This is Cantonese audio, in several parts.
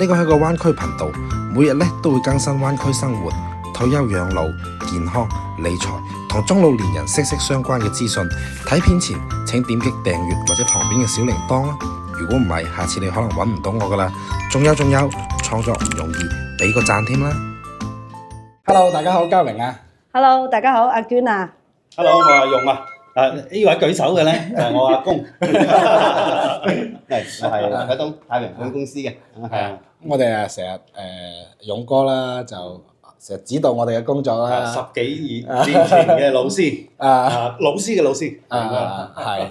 個係個灣區頻道，每日咧都會更新灣區生活、退休養老、健康、理財同中老年人息息相關嘅資訊。睇片前請點擊訂閱或者旁邊嘅小鈴鐺啦。如果唔係，下次你可能揾唔到我噶啦。仲有，創作唔容易，俾個讚添啦。Hello， 大家好，嘉榮啊。Hello， 大家好，阿娟啊。Hello， 我係勇啊。呢位舉手嘅咧就係我阿公，我係海東太平保險公司嘅。係啊，我哋啊成日勇哥啦，就成日指導我哋嘅工作啦。十幾年前嘅老師，老師嘅老師，係。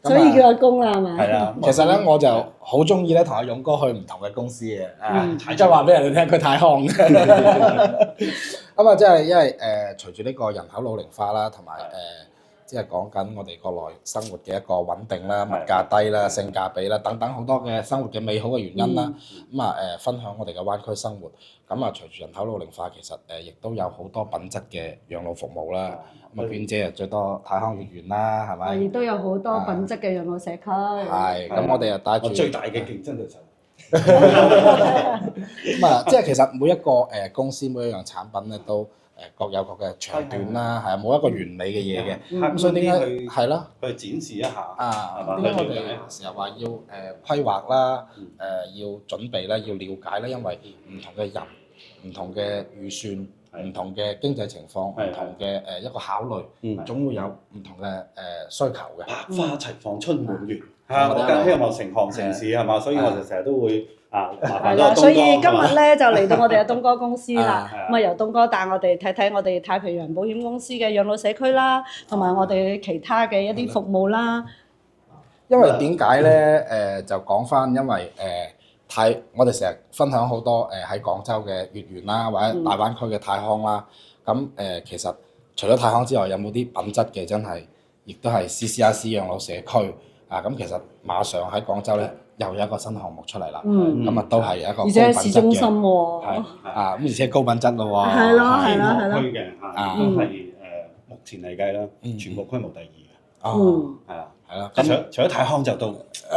所以叫阿公啦，係咪？係啊。其實咧，我就好中意咧同阿勇哥去唔同嘅公司嘅，即係話俾人哋聽佢太康。咁啊，即係因為隨住呢個人口老齡化啦，同埋即係講緊我哋國內生活嘅一個穩定啦、物價低啦、性價比啦等等好多嘅生活嘅美好嘅原因啦。咁啊分享我哋嘅灣區生活。咁啊，隨住人口老齡化，其實亦都有好多品質嘅養老服務啦。咁啊，娟姐啊最多太康月園啦，係咪？亦都有好多品質嘅養老社區。係，咁我哋又帶住最大嘅競爭對手。咁啊，即係其實每一個公司每一樣產品咧都各有各嘅長短啦，係冇一個完美嘅嘢嘅。咁所以點解係咯？去展示一下。點解我哋成日話要規劃啦，要準備啦，要了解啦，因為唔同嘅人、唔同嘅預算、唔同嘅經濟情況、唔同嘅一個考慮，總會有唔同嘅需求嘅。百花齊放，春滿園。我哋希望成行成市係嘛，所以我就成日都會麻煩咗東哥。所以今日咧就嚟到我哋嘅東哥公司啦。咁啊由東哥帶我哋睇睇我哋太平洋保險公司嘅養老社區啦，同埋我哋其他嘅一啲服務啦。因為點解咧？就講翻，因為我哋成日分享好多喺廣州嘅月園啦，或者大灣區嘅太康啦。咁其實除咗太康之外，有冇啲品質嘅真係，亦都係 CCRC 養老社區啊？咁其實馬上喺廣州咧又有一個新項目出嚟啦。咁啊都係一個高品質嘅。而且市中心喎。咁而且高品質咯喎。係咯。區嘅都係目前嚟計啦，全國規模第2嘅。係啊。係啦，除咗太康就到，其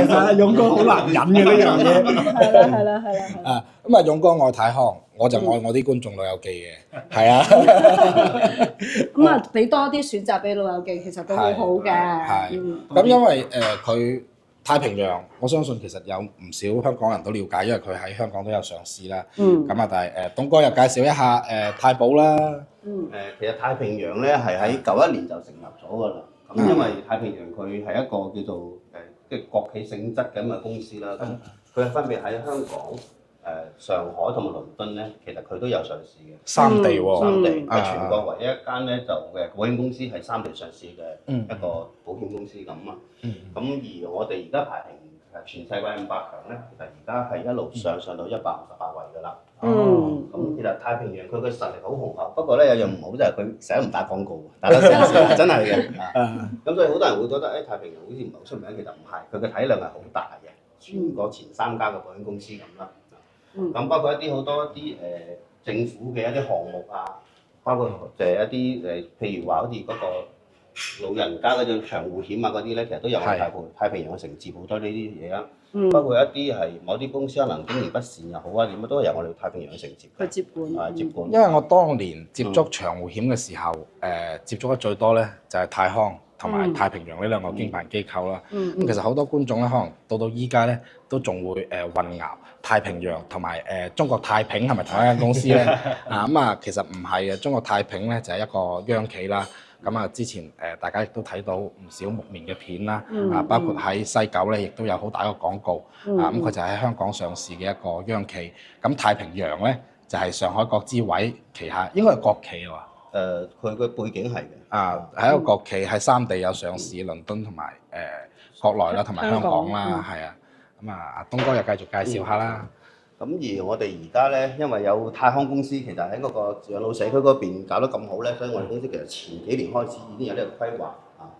實勇哥好難忍嘅呢樣嘢。係啦。咁啊，勇哥愛太康，我就愛我啲觀眾老友記嘅，係啊。咁啊，俾多啲選擇俾老友記，其實都好好嘅。係。咁因為佢太平洋，我相信其實有唔少香港人都了解，因為佢喺香港都有上市啦。咁啊，但係東哥又介紹一下太保啦。其實太平洋咧係喺91年就成立咗㗎啦。咁因為太平洋佢係一個叫做即係國企性質嘅咁嘅公司啦。咁佢係分別喺香港、上海同埋倫敦咧，其實佢都有上市嘅。三地喎。三地係全國唯一一間咧就保險公司係三地上市嘅一個保險公司咁啊。咁而我哋而家排名全世界500強咧，其實而家係一路上到158位㗎啦。咁其實太平洋佢嘅實力好雄厚，不過咧有樣唔好就係佢成日唔打廣告，打得少少，真係嘅。咁所以好多人會覺得太平洋好似唔係好出名，其實唔係，佢嘅體量係好大嘅，全國前3家嘅保險公司咁啦。咁包括好多政府嘅一啲項目啊，包括一啲譬如話好似嗰個老人家嗰種長戶險啊嗰啲咧，其實都有太平洋嘅承接好多呢啲嘢啦。包括一啲係某啲公司可能經營不善又好啊，點都係由我哋太平洋承接。去接管。接管。因為我當年接觸長戶險嘅時候，接觸得最多咧就係太康同埋太平洋呢兩個經辦機構啦。咁其實好多觀眾咧，可能到依家咧都仲會混淆太平洋同埋中國太平係咪同一間公司咧？其實唔係嘅，中國太平咧就係一個央企啦。咁啊，之前大家亦都睇到唔少木棉嘅片啦，包括喺西九咧，亦都有好大一個廣告。咁佢就喺香港上市嘅一個央企。咁太平洋咧就係上海國資委旗下，應該係國企啊。佢個背景係嘅。係一個國企，喺3地有上市，倫敦同埋國內啦，同埋香港啦，係啊。咁阿東哥又繼續介紹下啦。咁而我哋而家咧，因為有太康公司，其實喺嗰個養老社區嗰邊搞得咁好咧，所以我哋公司其實前幾年開始已經有呢個規劃啊。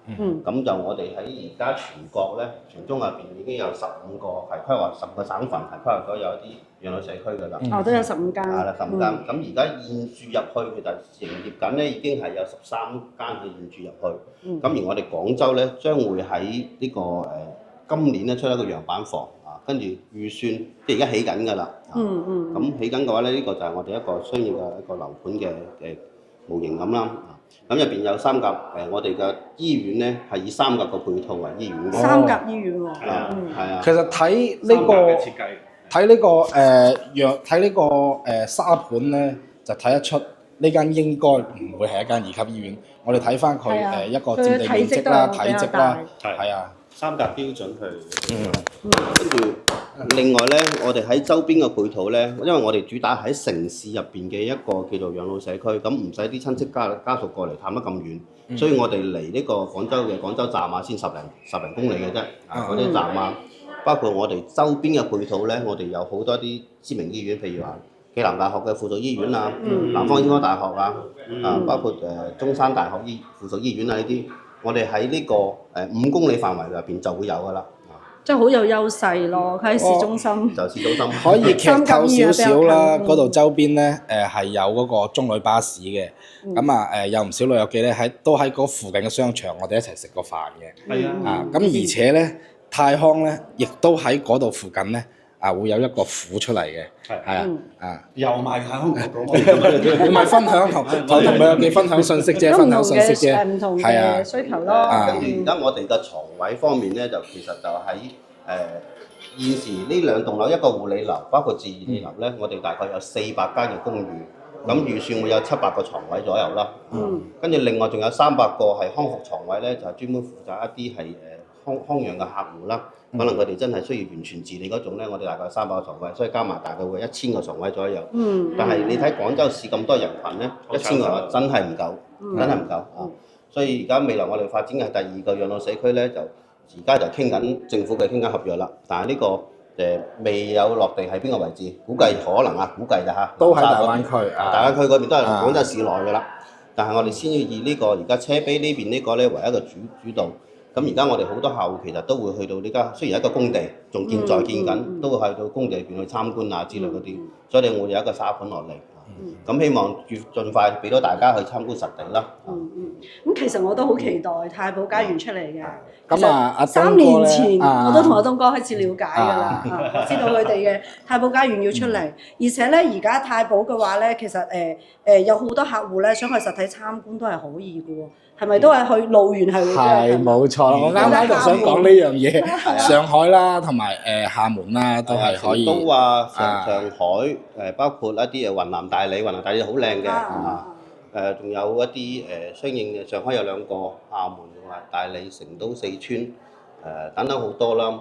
咁就我哋喺而家全國咧，全中入邊已經有15個係規劃，10個省份係規劃咗有啲養老社區㗎啦。都有15間。係啦，15間。咁而家現注入去，其實營業緊咧已經係有13間嘅現注入去。咁而我哋廣州咧，將會喺呢個今年咧出一個樣板房啊。跟住預算即係而家起緊㗎啦。咁起緊嘅話咧，呢個就係我哋一個需要嘅一個樓盤嘅模型咁啦。咁入邊有三甲我哋嘅醫院咧係以三甲個配套為醫院嘅。三甲醫院喎。係啊。其實睇呢個設計，睇呢個睇呢個沙盤咧，就睇得出呢間應該唔會係一間2級醫院。我哋睇翻佢一個佔地面積啦、體積啦，係啊，三甲標準去。跟住另外咧，我哋喺周邊嘅配套咧，因為我哋主打喺城市入邊嘅一個叫做養老社區，咁唔使啲親戚家屬過嚟探得咁遠，所以我哋嚟呢個廣州站啊，先十零公里嘅啫。嗰啲站啊，包括我哋周邊嘅配套咧，我哋有好多啲知名醫院，譬如話暨南大學嘅附屬醫院啊，南方醫科大學啊，包括中山大學附屬醫院啊呢啲，我哋喺呢個5公里範圍入邊就會有㗎啦。即係好有優勢咯，佢喺市中心。就市中心。可以劇透少少啦，嗰度周邊咧係有嗰個中旅巴士嘅，咁有唔少老友記咧都喺嗰附近嘅商場，我哋一齊食過飯嘅。係啊。咁而且咧泰康咧亦都喺嗰度附近咧會有一個府出嚟嘅，係啊。又賣泰康廣告，唔係分享同老友記分享信息啫，分享信息啫，唔同嘅需求咯。跟住而家我哋嘅床位方面咧，就其實就喺現時呢兩棟樓，一個護理樓，包括自然理樓咧，我哋大概有400間嘅公寓，咁預算會有700個床位左右啦。跟住另外仲有300個係康復床位咧，就係專門負責一啲係康養嘅客戶啦。可能佢哋真係需要完全自理嗰種咧，我哋大概300個床位，所以加埋大概會1000個床位左右。但係你睇廣州市咁多人群咧，1000個真係唔夠，真係唔夠啊！所以而家未來我哋發展嘅第2個養老社區咧，就而家就傾緊政府嘅傾緊合約啦。但係呢個未有落地喺邊個位置，估計可能估計咋嚇？都喺大灣區，大灣區嗰邊都係廣州市內㗎啦。但係我哋先要以呢個而家車陂呢邊呢個咧為一個主導。咁而家我哋好多客戶其實都會去到呢家，雖然一個工地仲建緊，都會去到工地入邊去參觀啊之類嗰啲，所以我哋有一個沙盤落嚟。咁希望盡快俾到大家去參觀實地啦。咁其實我都好期待太保家園出嚟嘅。咁阿3年前我都同阿東哥開始了解㗎啦，我知道佢哋嘅太保家園要出嚟，而且咧而家太保嘅話咧，其實有好多客戶咧想去實體參觀都係可以嘅喎。係咪都係去路園係？係冇錯啦，我啱啱就想講呢樣嘢。上海啦，同埋廈門啦，都係可以。都話上海包括一啲雲南大理好靚嘅仲有一啲相應嘅上海有2個，廈門同埋大理、成都、四川等等好多啦。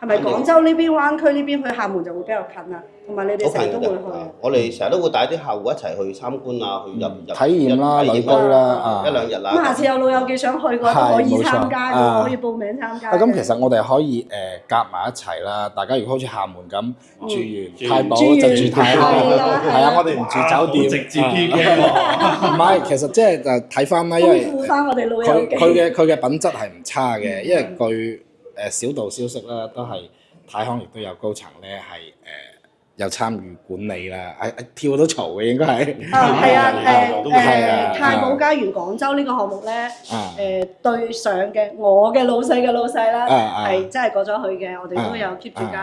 係咪廣州呢邊灣區呢邊去廈門就會比較近啊？同埋你哋成日都會去。我哋成日都會帶啲客戶一齊去參觀啊，去入體驗啦、旅居啦1-2日啦。咁下次有老友記想去嘅話都可以參加嘅，可以報名參加。咁其實我哋可以夾埋一齊啦。大家如果好似廈門咁住完太保就住太康，係啊，我哋唔住酒店，直接啲嘅。唔係，其實即係就睇翻啦，因為豐富翻我哋老友記。佢嘅品質係唔差嘅，因為據小道消息啦，都係泰康亦都有高層咧係有參與管理啦，跳到嘈嘅應該係。係啊，太保家園廣州呢個項目咧，對上嘅我嘅老細嘅老細啦，係真係過咗去嘅，我哋都有 keep 住交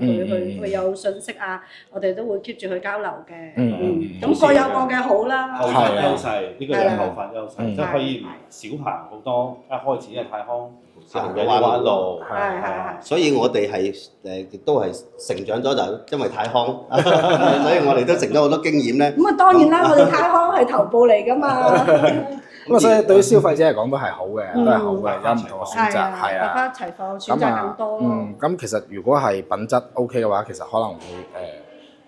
佢有信息啊，我哋都會 keep 住去交流嘅。咁各有各嘅好啦。後發優勢，呢個有後發優勢，即係可以少行好多。一開始嘅泰康行嘅彎路，係。所以我哋係亦都係成長咗，就因為泰康，所以我哋都成咗好多經驗咧。咁當然啦，我哋泰康係頭部嚟㗎嘛。咁所以對於消費者嚟講都係好嘅，都係好嘅，有唔同嘅選擇，係啊。大家一齊放選擇更多。咁其實如果係品質 OK 嘅話，其實可能會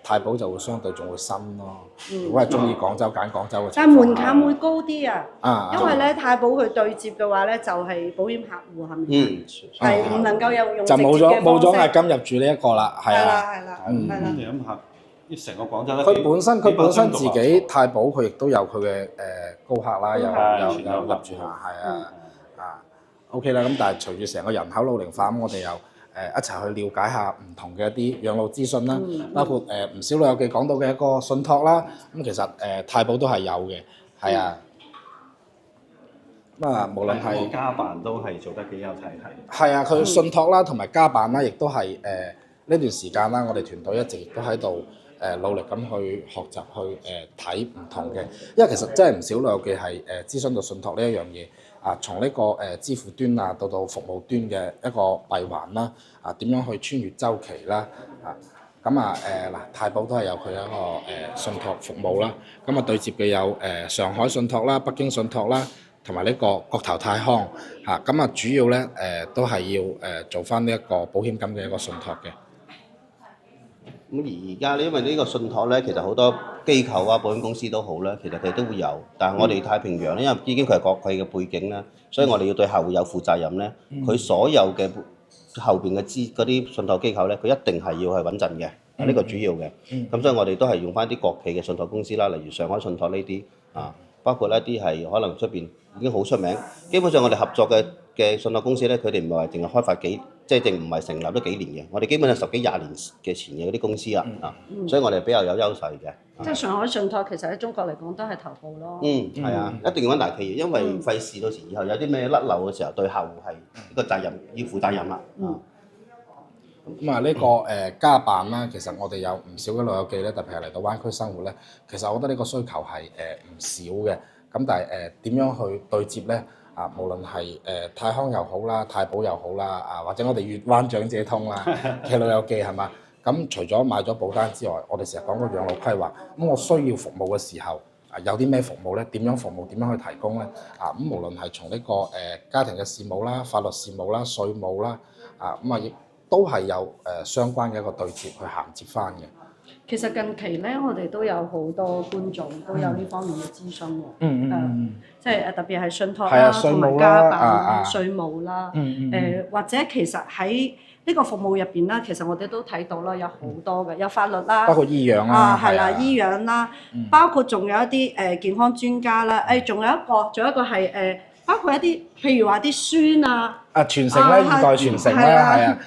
太保就會相對仲會新咯。如果係中意廣州揀廣州嘅，但係門檻會高啲啊。因為咧太保佢對接嘅話咧，就係保險客戶係咪？係唔能夠用就冇咗押金入住呢一個啦，係啊。係啦。你諗下，成個廣州咧，佢本身自己太保佢亦都有佢嘅高客啦，有入住客，係啊。OK 啦，咁但係隨住成個人口老齡化，咁我哋又一齊去了解下唔同嘅一啲養老資訊啦，包括唔少老友記講到嘅一個信託啦，咁其實太保都係有嘅，係啊。咁啊，無論係家辦都係做得幾有體系。係啊，佢信託啦，同埋家辦啦，亦都係呢段時間啦，我哋團隊一直亦都喺度努力咁去學習去睇唔同嘅，因為其實真係唔少老友記係諮詢到信託呢一樣嘢啊，從呢個支付端啊到服務端嘅一個閉環啦，啊點樣去穿越週期啦啊。咁啊太保都係有佢一個信託服務啦，咁啊對接嘅有上海信託啦、北京信託啦，同埋呢個國投泰康嚇，咁啊主要咧都係要做翻呢一個保險金嘅一個信託嘅。咁而家咧，因為呢個信託咧，其實好多機構啊、保險公司都好咧，其實佢都會有，但係我哋太平洋咧，因為已經佢係國際嘅背景咧，所以我哋要對客戶有負責任咧，佢所有嘅後邊嘅嗰啲信託機構咧，佢一定係要係穩陣嘅，呢個主要嘅。咁所以我哋都係用翻啲國企嘅信託公司啦，例如上海信託呢啲啊，包括一啲係可能出邊已經好出名。基本上我哋合作嘅信託公司咧，佢哋唔係話淨係開發即係淨唔係成立咗幾年嘅，我哋基本上10幾20年嘅前嘅嗰啲公司啊，所以我哋比較有優勢嘅。即係上海信託其實喺中國嚟講都係頭部咯。係啊，一定要揾大企業，因為費事到時以後有啲咩甩漏嘅時候，對客戶係一個責任，要負責任啦。咁啊呢個家辦啦，其實我哋有唔少嘅老友記咧，特別係嚟到灣區生活咧，其實我覺得呢個需求係唔少嘅。咁但係點樣去對接咧？啊，無論係泰康又好啦，太保又好啦，啊或者我哋粵灣長者通啦嘅老友記係嘛？咁除咗買咗保單之外，我哋成日講個養老規劃。咁我需要服務嘅時候，有啲咩服務咧？點樣服務？點樣去提供咧？啊咁無論係從呢個家庭嘅事務啦、法律事務啦、稅務啦，啊咁啊亦都係有相關嘅一個對接去銜接翻嘅。其實近期咧，我哋都有好多觀眾都有呢方面嘅諮詢喎。即係特別係信託啦，同埋家辦啦、稅務啦。或者其實喺呢個服務入邊啦，其實我哋都睇到啦，有好多嘅，有法律啦，包括醫養啦，係啦，醫養啦，包括仲有一啲健康專家啦。仲有一個係包括一啲譬如話啲孫啊。傳承咧，二代傳承咧，係啊。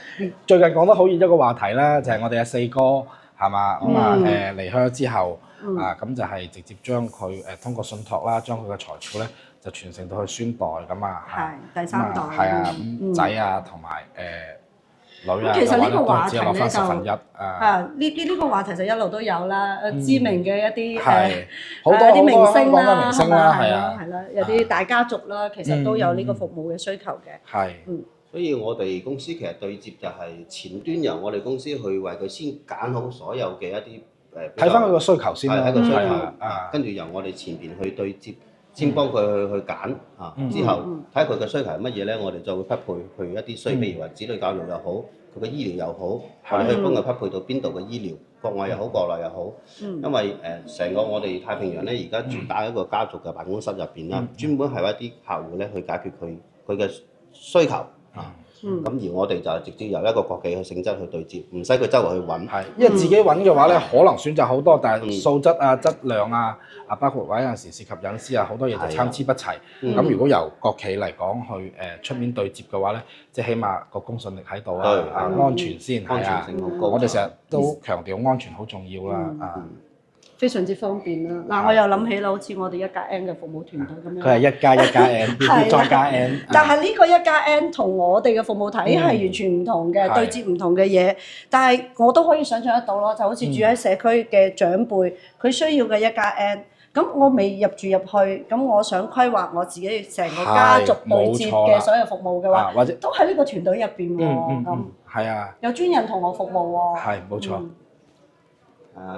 最近講得好熱一個話題啦，就係我哋嘅四哥。係嘛？咁啊離開咗之後咁就係直接將佢通過信託啦，將佢嘅財富咧就傳承到去孫代咁啊。係第三代。係啊，仔啊同埋女啊，其實呢個話題咧就呢個話題就一路都有啦。知名嘅一啲好多啲明星啦，係啦，有啲大家族啦，其實都有呢個服務嘅需求嘅。係。所以我哋公司其實對接就係前端由我哋公司去為佢先揀好所有嘅一啲睇翻佢個需求先啦，睇個需求跟住由我哋前邊去對接，先幫佢去揀之後睇下佢嘅需求係乜嘢咧，我哋就會匹配去一啲譬如話子女教育又好，佢嘅醫療又好，我哋可以幫佢匹配到邊度嘅醫療，國外又好，國內又好。因為成個我哋太平洋咧，而家主打一個家族嘅辦公室入邊啦，專門係一啲客戶咧去解決佢嘅需求。咁而我哋就直接由一個國企嘅性質去對接，唔使佢周圍去揾。係，因為自己揾嘅話咧，可能選擇好多，但係素質啊、質量啊，包括話有陣時涉及隱私啊，好多嘢就參差不齊。咁如果由國企嚟講去出面對接嘅話咧，即係起碼個公信力喺度啊，安全先，安全性好高。我哋成日都強調安全好重要啦。非常之方便啦！嗱，我又諗起啦，好似我哋1+N 嘅服務團隊咁樣。佢係1+1+N，再加 N。但係呢個1+N 同我哋嘅服務體系完全唔同嘅，對接唔同嘅嘢。但係我都可以想象得到咯，就好似住喺社區嘅長輩，佢需要嘅1+N。咁我未入住入去，咁我想規劃我自己成個家族對接嘅所有服務嘅話，或者都喺呢個團隊入邊喎。咁係啊，有專人同我服務喎。係冇錯。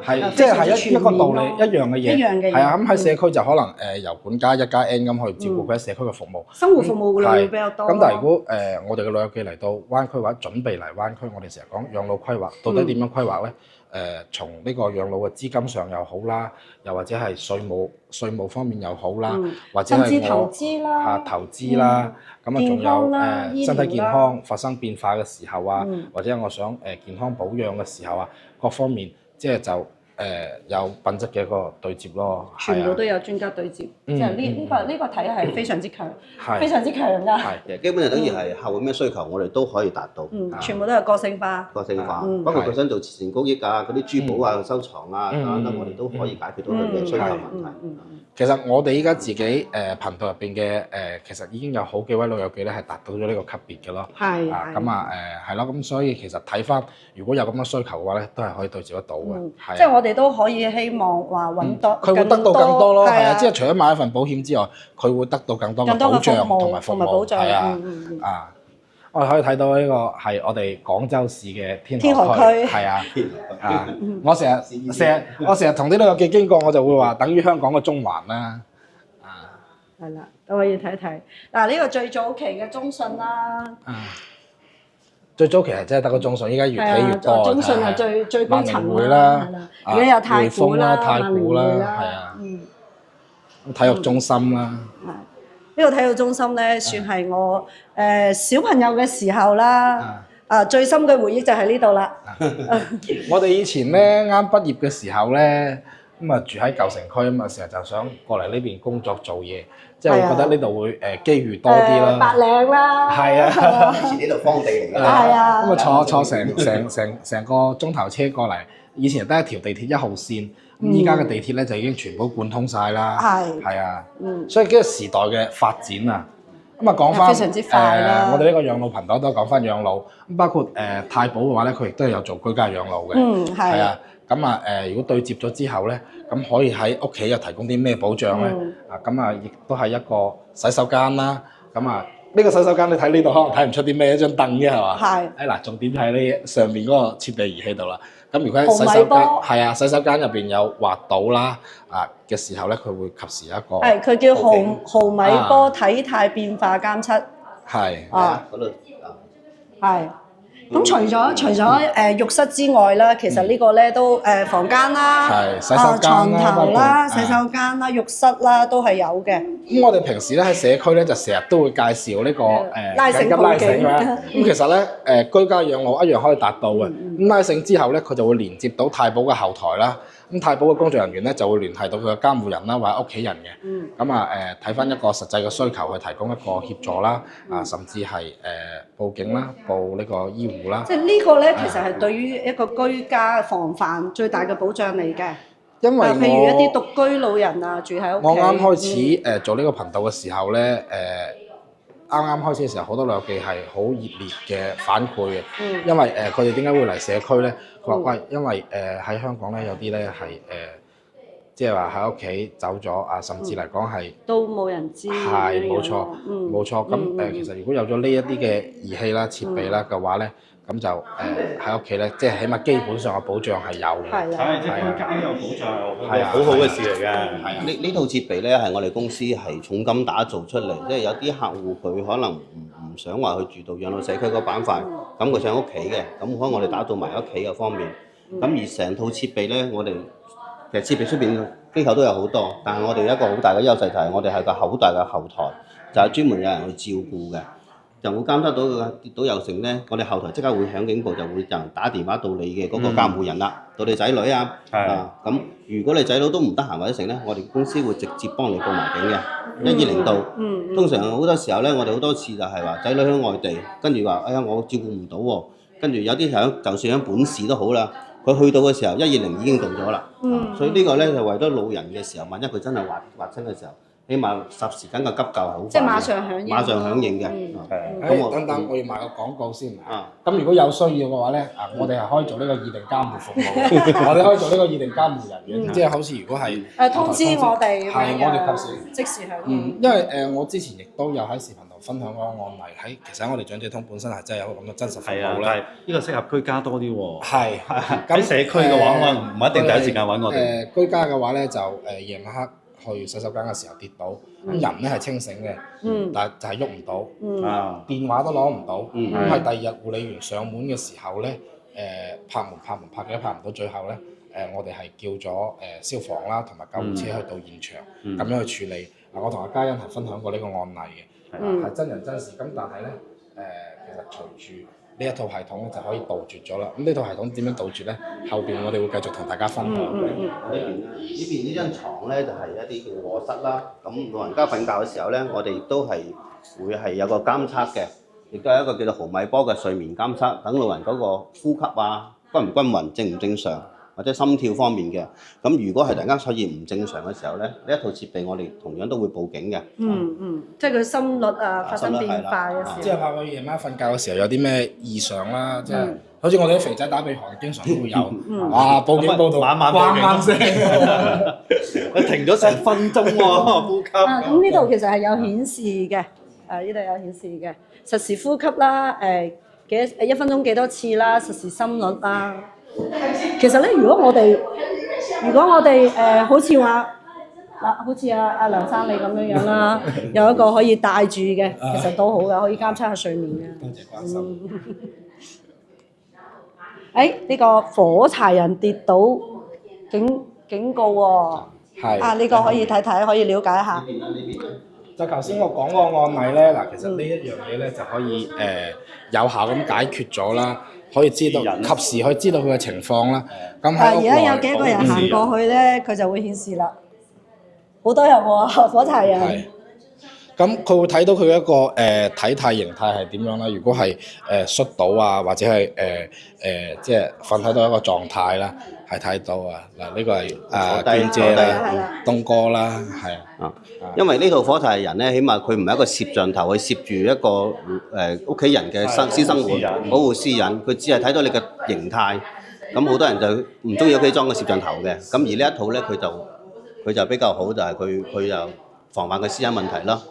係，即係一個道理一樣嘅嘢，係啊。咁喺社區就可能由管家1+N 咁去照顧佢喺社區嘅服務，生活服務量會比較多。咁但係如果我哋嘅老友記嚟到灣區或者準備嚟灣區，我哋成日講養老規劃，到底點樣規劃咧？從呢個養老嘅資金上又好啦，又或者係稅務方面又好啦，或者係投資啦，投資啦，咁啊仲有身體健康發生變化嘅時候啊，或者我想健康保養嘅時候啊，各方面。即係就有品質嘅一個對接咯，全部都有專家對接，即係呢個體系非常之強，非常之強㗎。其實基本上等於係客戶咩需求，我哋都可以達到。全部都係個性化。個性化，包括佢想做慈善公益啊、嗰啲珠寶啊、收藏啊等等，我哋都可以解決到佢嘅需求問題。其實我哋依家自己頻道入邊嘅其實已經有好幾位老友記咧係達到咗呢個級別嘅咯。係咁啊係咯，咁所以其實睇翻，如果有咁嘅需求嘅話咧，都係可以對接得到嘅。即係我哋都可以希望話揾多，佢會得到更多咯，係啊，即係係除咗買一份保險之外，佢會得到更多嘅保障同埋保障，係啊。我哋可以睇到呢個係我哋廣州市嘅天河區，係啊，我成日同啲老友記經過，我就會話等於香港嘅中環啦，係啦，都可以睇睇。嗱，呢個最早期嘅中信啦，最早期係真係得個中信，依家越起越多。中信係最高層啦，而家有太古啦、太古啦，係啊，體育中心啦。呢個體育中心咧，算係我小朋友嘅時候啦，最深嘅回憶就喺呢度啦。我哋以前咧啱畢業嘅時候咧，咁啊住喺舊城區，咁啊成日就想過嚟呢邊工作做嘢，即係會覺得呢度會機遇多啲啦。白領啦，係啊，以前呢度荒地嚟㗎。係啊，咁啊坐成個鐘頭車過嚟，以前得一條地鐵1號線。咁依家嘅地鐵咧就已經全部貫通晒啦，係啊，所以呢個時代嘅發展啊，咁啊講翻非常之快啦。我哋呢個養老頻道都講翻養老，咁包括太保嘅話咧，佢亦都係有做居家養老嘅，係啊，咁啊如果對接咗之後咧，咁可以喺屋企又提供啲咩保障咧？咁啊亦都係一個洗手間啦，咁啊呢個洗手間你睇呢度可能睇唔出啲咩，一張凳啫係嘛？係。嗱，重點喺呢上面嗰個設備儀器度啦。咁如果喺洗手間，係啊，洗手間入邊有滑倒啦嘅時候咧，佢會及時一個。係，佢叫毫米波體態變化監測。係。嗰度。係。咁除咗浴室之外啦，其實呢個咧都房間啦、洗手間床頭啦、洗手間啦、浴室啦都係有嘅。咁我哋平時咧喺社區咧就成日都會介紹呢個拉繩啦。咁其實咧居家養老一樣可以達到嘅。咁拉繩之後咧，佢就會連接到太保嘅後台啦。咁太保嘅工作人員咧就會聯繫到佢嘅監護人啦，或者屋企人嘅。咁啊睇翻一個實際嘅需求去提供一個協助啦。甚至係報警啦，報呢個醫護啦。即係呢個咧，其實係對於一個居家防範最大嘅保障嚟嘅。因為譬如一啲獨居老人啊，住喺屋企。我啱開始做呢個頻道嘅時候咧，啱開始嘅時候，好多老友記係好熱烈嘅反饋嘅。因為佢哋點解會嚟社區咧？佢話喂，因為喺香港咧有啲咧係即係話喺屋企走咗啊，甚至嚟講係都冇人知。係冇錯，冇錯。咁其實如果有咗呢一啲嘅儀器啦、設備啦嘅話咧，咁就喺屋企咧，即係起碼基本上嘅保障係有嘅。係啊，即係居家有保障係好好嘅事嚟嘅。係啊，呢套設備咧係我哋公司係重金打造出嚟，即係有啲客戶佢可能唔想話去住到養老社區嗰板塊，咁佢想屋企嘅，咁可能我哋打造埋屋企嘅方面。咁而成套設備咧，我哋其實設備出邊機構都有好多，但係我哋一個好大嘅優勢就係我哋係個好大嘅後台，就係專門有人去照顧嘅。就會監測到佢跌倒有成咧，我哋後台即刻會響警報，就會有人打電話到你嘅嗰個監護人啦，到你仔女啊，咁如果你仔女都唔得閒或者成咧，我哋公司會直接幫你報埋警嘅，120到。通常好多時候咧，我哋好多次就係話仔女喺外地，跟住話哎呀我照顧唔到喎，跟住有啲就算喺本市都好啦，佢去到嘅時候120已經到咗啦，所以呢個咧就為咗老人嘅時候，萬一佢真係滑親嘅時候。起碼霎時間嘅急救係好快嘅，即係馬上響應，馬上響應嘅。咁等等，我要賣個廣告先。咁如果有需要嘅話咧，我哋係可以做呢個擬定監護服務。我哋可以做呢個擬定監護人員，即係好似如果係通知我哋，係我哋及時即時響應。因為我之前亦都有喺視頻度分享過案例，其實我哋長者通本身係真係有個咁嘅真實服務咧。呢個適合居家多啲喎。係。喺社區嘅話，可能唔一定第一時間揾我哋。居家嘅話咧，就夜晚黑去洗手間嘅時候跌倒，咁人咧係清醒嘅，但係就係喐唔到，電話都攞唔到，咁係第二日護理員上門嘅時候咧，拍門拍幾拍唔到，最後咧我哋係叫咗消防啦同埋救護車去到現場，咁樣去處理。我同阿嘉欣係分享過呢個案例嘅，係真人真事。咁但係咧其實隨住呢一套系統咧就可以杜絕咗啦。咁呢套系統點樣杜絕咧？後邊我哋會繼續同大家分享。呢邊呢張床咧就係一啲叫臥室啦。咁老人家瞓覺嘅時候咧，我哋亦都係會係有個監測嘅，亦都係一個叫做毫米波嘅睡眠監測，等老人嗰個呼吸啊均唔均勻、正唔正常，或者心跳方面嘅。咁如果係突然間出現唔正常嘅時候咧，呢一套設備我哋同樣都會報警嘅。即係佢心率啊發生變化嘅時候，即係怕佢夜晚瞓覺嘅時候有啲咩異常啦，即係好似我哋啲肥仔打鼻鼾，經常都會有。哇！報警報到晚報警，停咗成分鐘喎，呼吸。咁呢度其實係有顯示嘅，呢度有顯示嘅，實時呼吸啦，1分鐘幾多次啦，實時心率啦。其實咧，如果我哋好似話好似阿梁生你咁樣啦，有一個可以帶住嘅，其實都好嘅，可以監測下睡眠嘅。多謝關心。呢個火柴人跌倒警告喎。係。呢個可以睇睇，可以了解一下。就頭先我講嗰個案例咧，嗱，其實呢一樣嘢咧就可以有效咁解決咗啦，可以知道及時可以知道佢嘅情況啦。咁喺而家有幾個人行過去咧，佢就會顯示啦。好多人喎，火柴人。係。咁佢會睇到佢一個體態形態係點樣啦？如果係摔倒啊，或者係即係瞓喺度一個狀態啦，係睇到啊。嗱，呢個係娟姐啦，東哥啦，係啊。因為呢套火柴人咧，起碼佢唔係一個攝像頭去攝住一個屋企人嘅私生活，保護私隱，佢只係睇到你嘅形態。咁好多人就唔中意屋企裝個攝像頭嘅。咁而呢一套咧，佢就比較好，就係佢就防範佢私隱問題咯。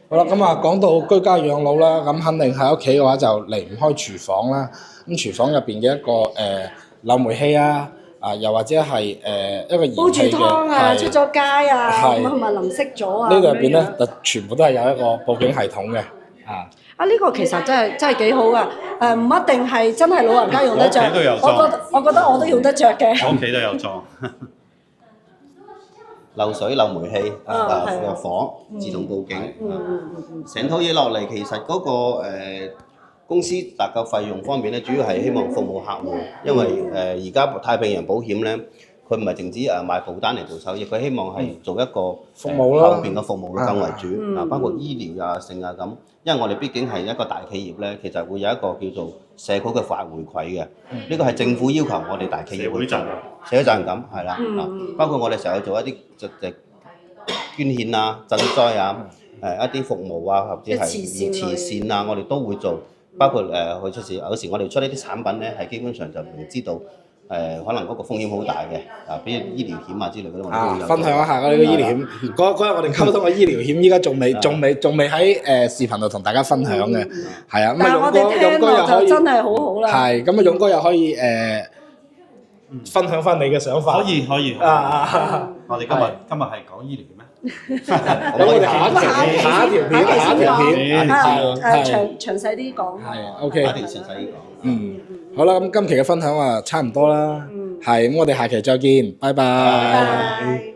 好啦，咁講到居家養老啦，咁肯定喺屋企嘅話就離唔開廚房啦。咁廚房入邊嘅一個漏煤氣啊，又或者係一個燃氣嘅，煲住湯啊，出咗街啊，咁係咪淋熄咗啊？呢度入邊咧，就全部都係有一個報警系統嘅。呢個其實真係幾好噶，唔一定係真係老人家用得着，我覺得我都用得着嘅。我屋企都有裝。漏水、漏煤氣、火自動報警，成套嘢落嚟，其實嗰個公司納夠費用方面咧，主要係希望服務客戶，因為而家太平洋保險咧，佢唔係淨止賣保單嚟做手藝，佢希望係做一個服務啦，後邊嘅服務更為主，包括醫療啊、剩啊咁。因為我哋畢竟係一個大企業咧，其實會有一個叫做社區嘅法回饋嘅，呢個係政府要求我哋大企業去做社會責任感係啦，包括我哋成日做一啲捐獻啊、賑災啊、一啲服務啊，或者係慈善啊，我哋都會做。包括去出事，有時我哋出呢啲產品咧，係基本上就唔知道可能嗰個風險好大嘅，比如醫療險啊之類嗰啲，我哋都會有。分享一下呢個醫療險。嗰日我哋溝通嘅醫療險，依家仲未喺視頻度同大家分享嘅，係啊。但係我哋聽落就真係好好啦。係，咁勇哥又可以分享翻你嘅想法。可以。我哋今日係講醫療嘅咩？咁我哋下一條片，詳細啲講。係 OK。下一條詳細啲講。好啦，咁今期嘅分享差唔多啦。係，咁我哋下期再見，拜拜。